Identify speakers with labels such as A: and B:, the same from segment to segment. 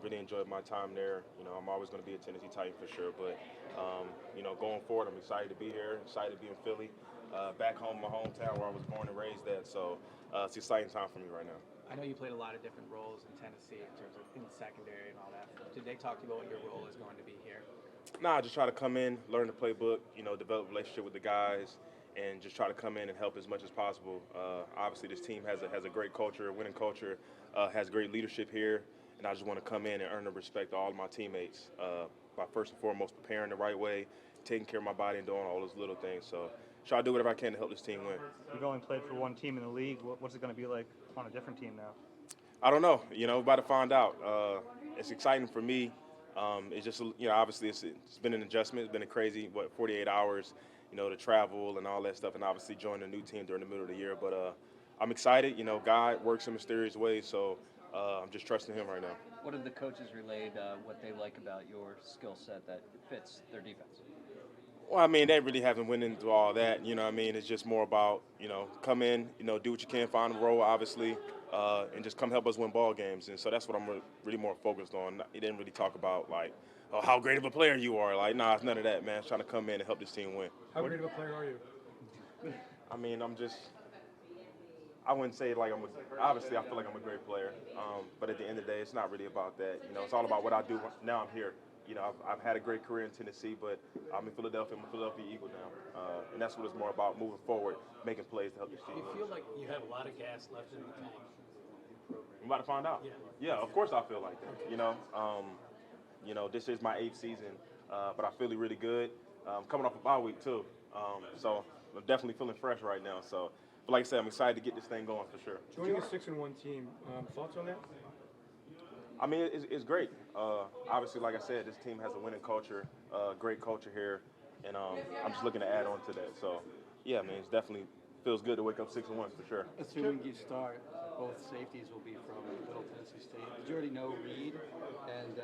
A: really enjoyed my time there. I'm always going to be a Tennessee Titan for sure. But going forward, I'm excited to be here, excited to be in Philly, back home, my hometown where I was born and raised at. So it's an exciting time for me right now.
B: I know you played a lot of different roles in Tennessee in terms of in the secondary and all that. Did they talk to you about what your role is going to be here?
A: Nah, just try to come in, learn the playbook, develop a relationship with the guys, and just try to come in and help as much as possible. Obviously, this team has a great culture, a winning culture, has great leadership here, and I just want to come in and earn the respect of all of my teammates by first and foremost preparing the right way, taking care of my body, and doing all those little things. So try to do whatever I can to help this team win.
C: You've only played for one team in the league. What's it going to be like on a different team now?
A: I don't know. About to find out. It's exciting for me. It's just, obviously it's been an adjustment. It's been a crazy, 48 hours, to travel and all that stuff, and obviously join a new team during the middle of the year. But I'm excited. God works in mysterious ways, so I'm just trusting Him right now.
D: What have the coaches relayed what they like about your skill set that fits their defense?
A: Well, I mean, they really haven't went into all that. It's just more about, come in, do what you can, find a role, obviously, and just come help us win ball games. And so that's what I'm really more focused on. He didn't really talk about, like, oh, how great of a player you are. Like, nah, it's none of that, man. It's trying to come in and help this team win.
E: How great of a player are you?
A: I mean, I wouldn't say like obviously I feel like I'm a great player. But at the end of the day, it's not really about that. It's all about what I do now I'm here. I've had a great career in Tennessee, but I'm in Philadelphia. I'm a Philadelphia Eagle now. And that's what it's more about, moving forward, making plays to help this team.
E: Do you feel like you have a lot of gas left in the tank?
A: I'm about to find out. Yeah, of course I feel like that. This is my 8th season, but I feel really good. Coming off a bye week too. So I'm definitely feeling fresh right now. So, but like I said, I'm excited to get this thing going for sure.
E: Joining a 6-1 team, thoughts on that?
A: I mean, it's great. Obviously, like I said, this team has a winning culture, great culture here, and I'm just looking to add on to that. So, yeah, man, it's definitely feels good to wake up 6-1 for sure.
F: Assuming you start, both safeties will be from Middle Tennessee State. Did you already know Reed, and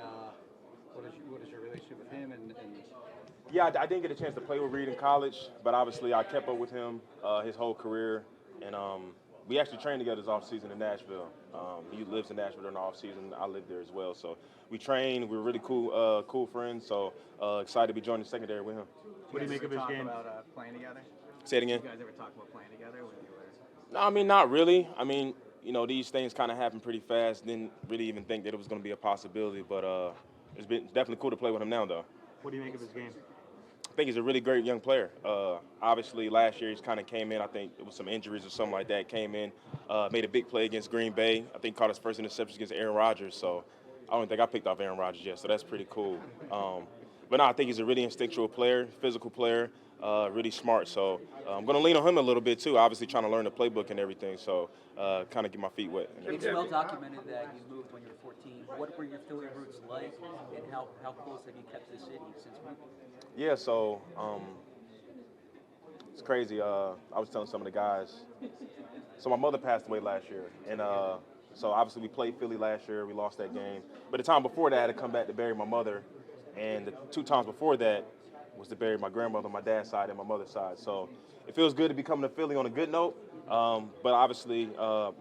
F: what is your relationship with him? And
A: Yeah, I didn't get a chance to play with Reed in college, but obviously I kept up with him his whole career, and we actually trained together this offseason in Nashville. He lives in Nashville during the offseason. I live there as well. So we trained. We were really cool friends. So excited to be joining the secondary with him.
C: What do you make of his game?
B: About playing together?
A: Say it again.
B: Did you guys ever talk about playing together when you were?
A: No, I mean, not really. I mean, these things kind of happen pretty fast. Didn't really even think that it was going to be a possibility. But it's definitely cool to play with him now, though.
C: What do you make of his game?
A: I think he's a really great young player. Obviously, last year he's kind of came in. I think it was some injuries or something like that. Came in, made a big play against Green Bay. I think caught his first interception against Aaron Rodgers. So I don't think I picked off Aaron Rodgers yet. So that's pretty cool. But no, I think he's a really instinctual player, physical player, really smart. So I'm going to lean on him a little bit too. Obviously, trying to learn the playbook and everything. So kind of get my feet wet.
D: It's well documented that you moved when you were 14. What were your Philly roots like, and how close have you kept to the city since moving?
A: Yeah, so it's crazy. I was telling some of the guys. So my mother passed away last year, and so obviously we played Philly last year. We lost that game. But the time before that, I had to come back to bury my mother, and the 2 times before that was to bury my grandmother on my dad's side and my mother's side. So it feels good to be coming to Philly on a good note. But obviously,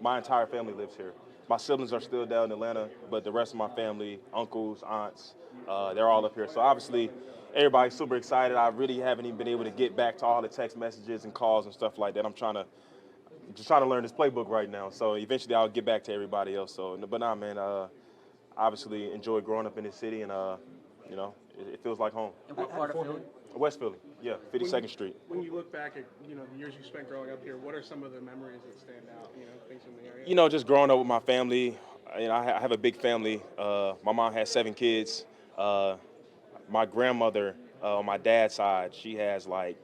A: my entire family lives here. My siblings are still down in Atlanta, but the rest of my family, uncles, aunts, they're all up here. So obviously, everybody's super excited. I really haven't even been able to get back to all the text messages and calls and stuff like that. I'm just trying to learn this playbook right now. So eventually I'll get back to everybody else. So, but nah, man, obviously enjoy growing up in this city, and it feels like home.
D: And what part of Philly?
A: West Philly, yeah, 52nd Street.
E: When you look back at the years you spent growing up here, what are some of the memories that stand out? Things in the area.
A: Just growing up with my family. I have a big family. My mom has 7 kids. My grandmother on my dad's side, she has like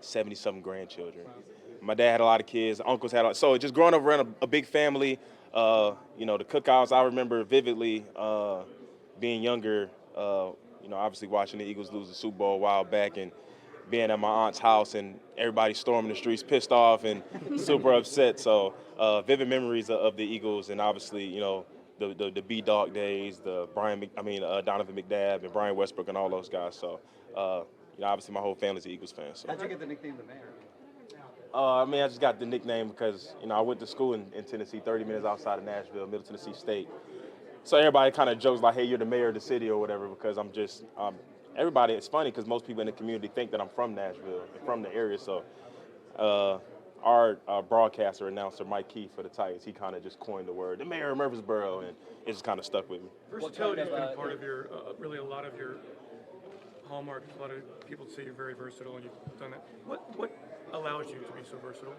A: 70-something grandchildren. My dad had a lot of kids. Uncles had so just growing up around a big family. The cookouts, I remember vividly being younger. Obviously watching the Eagles lose the Super Bowl a while back and being at my aunt's house and everybody storming the streets, pissed off and super upset. So vivid memories of the Eagles, and obviously the B-Dog days, Donovan McNabb and Brian Westbrook and all those guys. So obviously my whole family's an Eagles fan. So.
F: how'd you get the nickname the Mayor?
A: I just got the nickname because I went to school in Tennessee, 30 minutes outside of Nashville, Middle Tennessee State. So everybody kind of jokes like, hey, you're the mayor of the city or whatever, because I'm just, everybody, it's funny because most people in the community think that I'm from Nashville, from the area. So our broadcaster announcer, Mike Keith for the Titans, he kind of just coined the word, the mayor of Murfreesboro, and it just kind of stuck with me.
G: Versatility has been a part of your, really a lot of your hallmarks. A lot of people say you're very versatile, and you've done that. What allows you to be so versatile?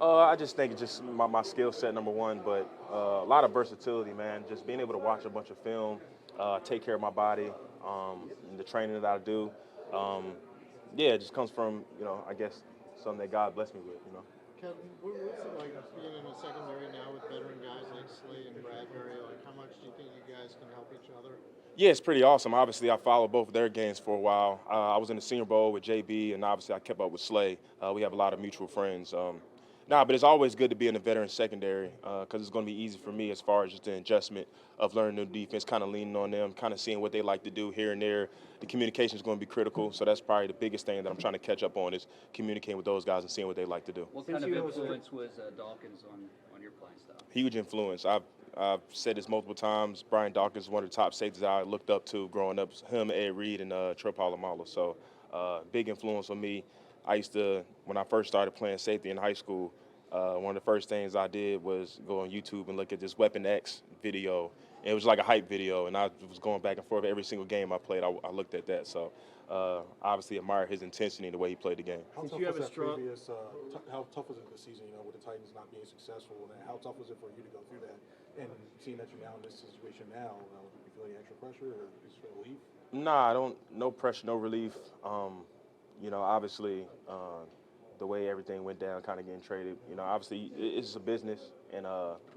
A: I just think it's just my skill set, number one, but a lot of versatility, man. Just being able to watch a bunch of film, take care of my body, and the training that I do. Yeah, it just comes from, I guess something that God blessed me with,
H: Kevin, what's it like being in the secondary now with veteran guys like Slay and Bradbury? Like, how much do you think you guys can help each other?
A: Yeah, it's pretty awesome. Obviously, I followed both of their games for a while. I was in the Senior Bowl with JB, and obviously I kept up with Slay. We have a lot of mutual friends. But it's always good to be in the veteran secondary because it's going to be easy for me as far as just the adjustment of learning new defense, kind of leaning on them, kind of seeing what they like to do here and there. The communication is going to be critical, so that's probably the biggest thing that I'm trying to catch up on is communicating with those guys and seeing what they like to do.
D: What kind of influence was Dawkins on your playing style?
A: Huge influence. I've said this multiple times. Brian Dawkins is one of the top safeties I looked up to growing up. Him, Ed Reed, and Trey Polamalu. So big influence on me. I used to, when I first started playing safety in high school, one of the first things I did was go on YouTube and look at this Weapon X video. And it was like a hype video, and I was going back and forth every single game I played. I looked at that. So obviously admire his intensity and the way he played the game.
I: How tough was that previous, how tough was it this season, with the Titans not being successful? And how tough was it for you to go through that? And seeing that you're now in this situation now, you feel any extra pressure or is it relief?
A: Nah, I don't. No pressure, no relief. Obviously, the way everything went down, kind of getting traded. Obviously, it's a business, and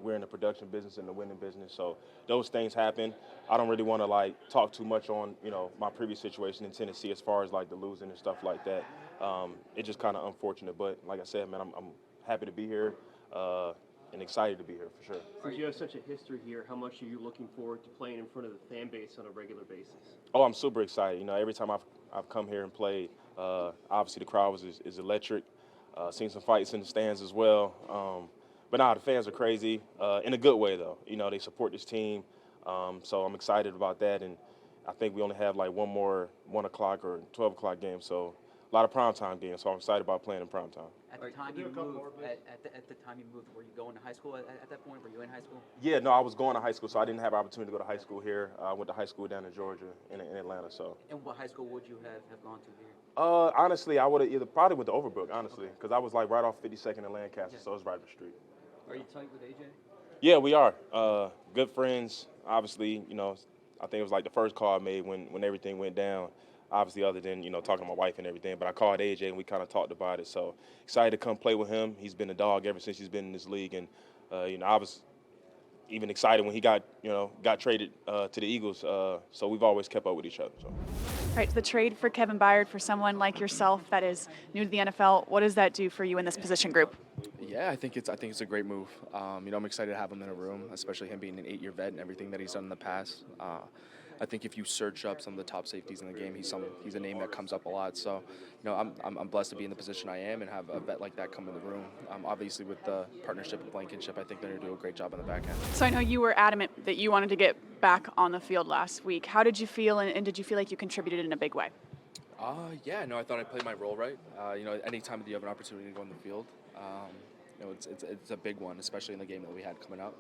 A: we're in the production business and the winning business. So those things happen. I don't really want to talk too much on my previous situation in Tennessee as far as the losing and stuff like that. It's just kind of unfortunate, but like I said, man, I'm happy to be here. And excited to be here for sure.
J: Since you have such a history here, how much are you looking forward to playing in front of the fan base on a regular basis?
A: Oh, I'm super excited. Every time I've come here and played, obviously the crowd is electric. Seen some fights in the stands as well. But the fans are crazy in a good way though. They support this team, so I'm excited about that. And I think we only have one more 1 o'clock or 12 o'clock game, so a lot of primetime games. So I'm excited about playing in primetime.
D: At the time you moved, at the time you moved, were you going to high school at that point? Were you in high school?
A: Yeah, no, I was going to high school, so I didn't have an opportunity to go to high school here. I went to high school down in Georgia, in Atlanta. So.
D: And what high school would you have gone to here?
A: Honestly, I would have probably went to Overbrook, honestly, because I was right off 52nd and Lancaster, so it was right up the street.
D: Are you tight with AJ?
A: Yeah, we are. Good friends. Obviously, I think it was the first call I made when everything went down. Obviously, other than, talking to my wife and everything. But I called AJ, and we kind of talked about it. So excited to come play with him. He's been a dog ever since he's been in this league. And, I was even excited when he got traded to the Eagles. So we've always kept up with each other. So.
K: All right, the trade for Kevin Byard for someone like yourself that is new to the NFL, what does that do for you in this position group?
L: Yeah, I think it's a great move. I'm excited to have him in a room, especially him being an 8-year vet and everything that he's done in the past. I think if you search up some of the top safeties in the game, he's a name that comes up a lot. So, I'm blessed to be in the position I am and have a vet like that come in the room. Obviously, with the partnership with Blankenship, I think they're going to do a great job on the back end.
K: So I know you were adamant that you wanted to get back on the field last week. How did you feel, and did you feel like you contributed in a big way?
L: I thought I played my role right. Anytime that you have an opportunity to go on the field, it's a big one, especially in the game that we had coming up.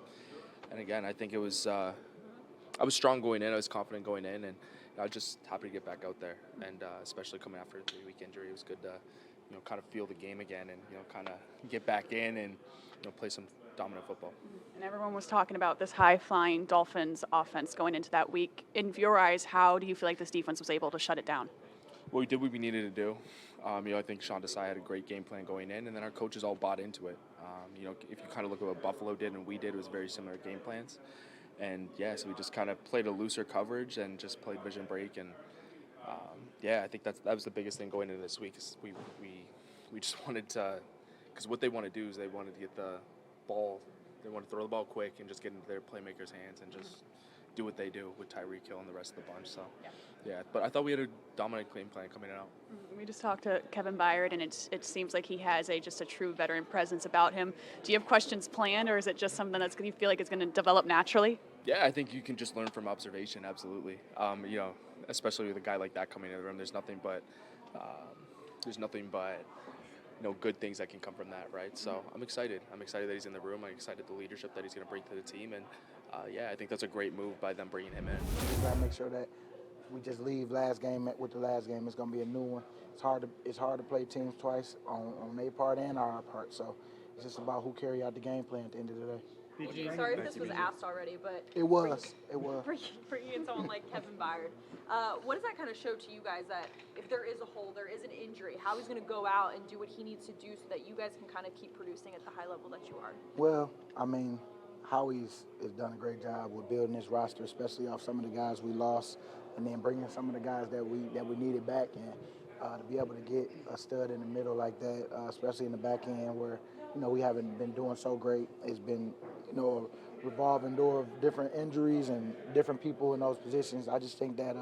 L: And again, I think it was. I was strong going in. I was confident going in, and I was just happy to get back out there. And especially coming after a 3-week injury, it was good to, kind of feel the game again, and kind of get back in and play some dominant football.
K: And everyone was talking about this high-flying Dolphins offense going into that week. In your eyes, how do you feel like this defense was able to shut it down?
L: Well, we did what we needed to do. I think Sean Desai had a great game plan going in, and then our coaches all bought into it. If you kind of look at what Buffalo did and we did, it was very similar game plans. And, so we just kind of played a looser coverage and just played vision break. And, I think that was the biggest thing going into this week is we just wanted to – because what they want to do is they wanted to get the ball – they want to throw the ball quick and just get into their playmakers' hands and just do what they do with Tyreek Hill and the rest of the bunch. So, but I thought we had a dominant game plan coming out.
K: We just talked to Kevin Byard, and it seems like he has just a true veteran presence about him. Do you have questions planned, or is it just something you feel like is going to develop naturally?
L: Yeah, I think you can just learn from observation. Absolutely. You know, especially with a guy like that coming into the room, there's nothing but good things that can come from that, right? So I'm excited. I'm excited that he's in the room. I'm excited the leadership that he's going to bring to the team, and yeah, I think that's a great move by them bringing him in.
M: We gotta make sure that we just leave last game with the last game. It's gonna be a new one. It's hard to play teams twice on their part and our part. So it's just about who carry out the game plan at the end of the day.
K: Sorry if this was asked already, but
M: It was.
K: for you and someone like Kevin Byard, what does that kind of show to you guys that if there is a hole, there is an injury, how he's going to go out and do what he needs to do so that you guys can kind of keep producing at the high level that you are?
M: Well, I mean, Howie's has done a great job with building this roster, especially off some of the guys we lost, and then bringing some of the guys that we needed back, and to be able to get a stud in the middle like that, especially in the back end where we haven't been doing so great. It's been a revolving door of different injuries and different people in those positions. I just think that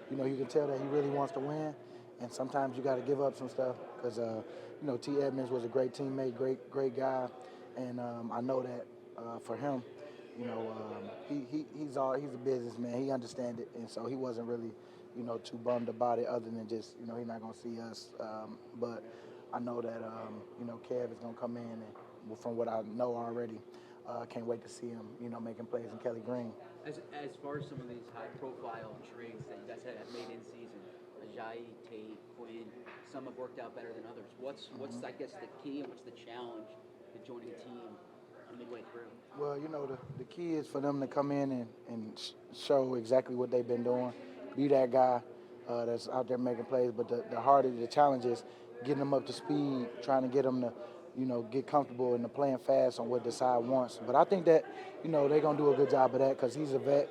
M: you can tell that he really wants to win, and sometimes you got to give up some stuff because T. Edmonds was a great teammate, great guy, and I know that for him, he's a businessman. He understands it, and so he wasn't really too bummed about it other than just he's not gonna see us. But I know that Kev is gonna come in, and from what I know already, can't wait to see him making plays in Kelly Green.
D: As far as some of these high-profile trades that you guys have made in season, Ajayi, Tate, Quinn, some have worked out better than others. What's I guess the key and what's the challenge to joining a team midway through?
M: Well, the key is for them to come in and show exactly what they've been doing, be that guy that's out there making plays. But the challenge is getting them up to speed, trying to get them to get comfortable and playing fast on what the side wants. But I think that, they're going to do a good job of that because he's a vet.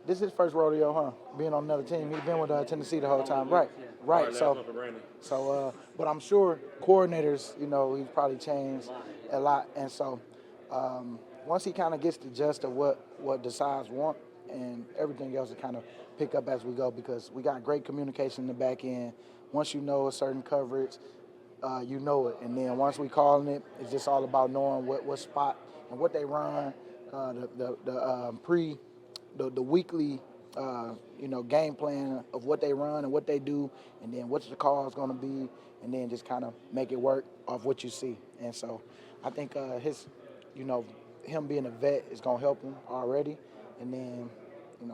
M: This is his first rodeo, huh? Being on another team. He's been with Tennessee the whole time. Right. So, but I'm sure coordinators, he's probably changed a lot. And so once he kind of gets the gist of what the sides want, and everything else will kind of pick up as we go because we got great communication in the back end. Once you know a certain coverage, you know it. And then once we calling it, it's just all about knowing what spot and what they run, the weekly, game plan of what they run and what they do, and then what's the call is going to be, and then just kind of make it work off what you see. And so I think him being a vet is going to help him already. And then,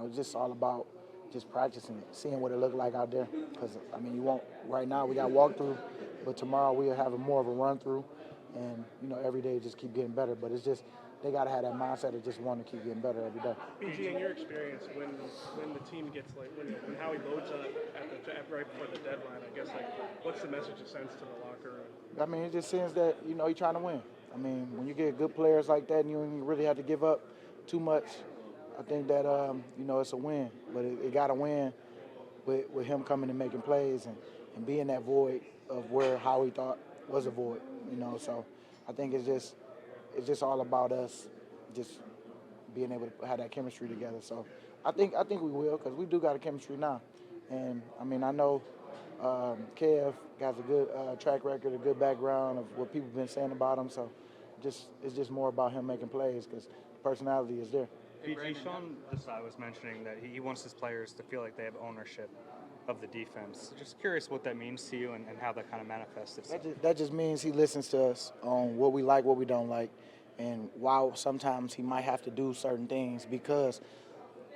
M: it's just all about just practicing it, seeing what it look like out there. Because, you won't, right now we got walkthrough, but tomorrow we'll have more of a run through. And, every day just keep getting better. But it's just, they got to have that mindset of just wanting to keep getting better every day.
E: PG, in your experience, when the team gets when Howie loads up right before the deadline, I guess what's the message it sends to the locker room?
M: It just sends that he's trying to win. When you get good players like that, and you don't really have to give up too much, I think that it's a win. But it got to win with him coming and making plays and being that void of where Howie thought was a void. So I think it's just all about us just being able to have that chemistry together. So I think we will because we do got a chemistry now. And, I know Kev has a good track record, a good background of what people have been saying about him. So it's just more about him making plays because personality is there.
C: PG, Sean Desai was mentioning that he wants his players to feel like they have ownership of the defense. Just curious what that means to you and how that kind of manifests itself.
M: That just means he listens to us on what we like, what we don't like, and while sometimes he might have to do certain things because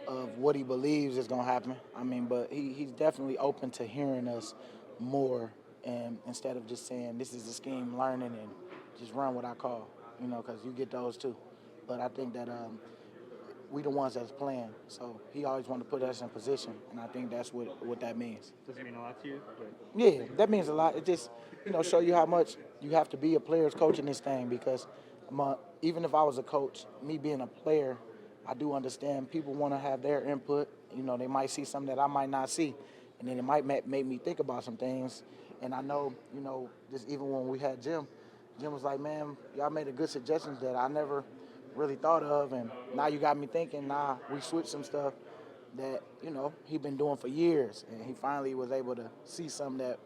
M: of what he believes is going to happen. But he's definitely open to hearing us more, and instead of just saying this is the scheme, learning and just run what I call, because you get those too. But I think that we the ones that's playing, so he always want to put us in position, and I think that's what that means.
C: Does it mean a lot to you?
M: Yeah, that means a lot. It just show you how much you have to be a player's coach in this thing because even if I was a coach, me being a player, I do understand people want to have their input. They might see something that I might not see, and then it might make me think about some things. And I know, just even when we had Jim was like, man, y'all made a good suggestions that I never really thought of, and now you got me thinking. We switched some stuff that he been doing for years, and he finally was able to see something that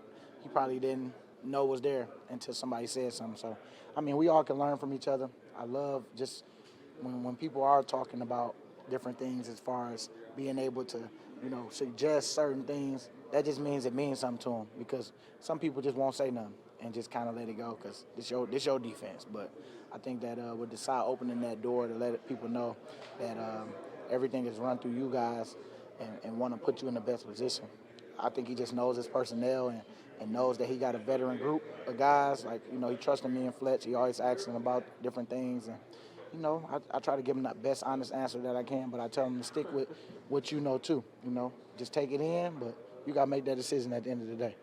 M: he probably didn't know was there until somebody said something. So we all can learn from each other. I love just when people are talking about different things as far as being able to, suggest certain things, that just means it means something to them, because some people just won't say nothing and just kind of let it go because this your defense. But I think that with Desai opening that door to let people know that everything is run through you guys and want to put you in the best position. I think he just knows his personnel and knows that he got a veteran group of guys. Like, he trusted me and Fletch. He always asking about different things. And, I try to give him the best honest answer that I can, but I tell him to stick with what you know too. Just take it in, but you got to make that decision at the end of the day.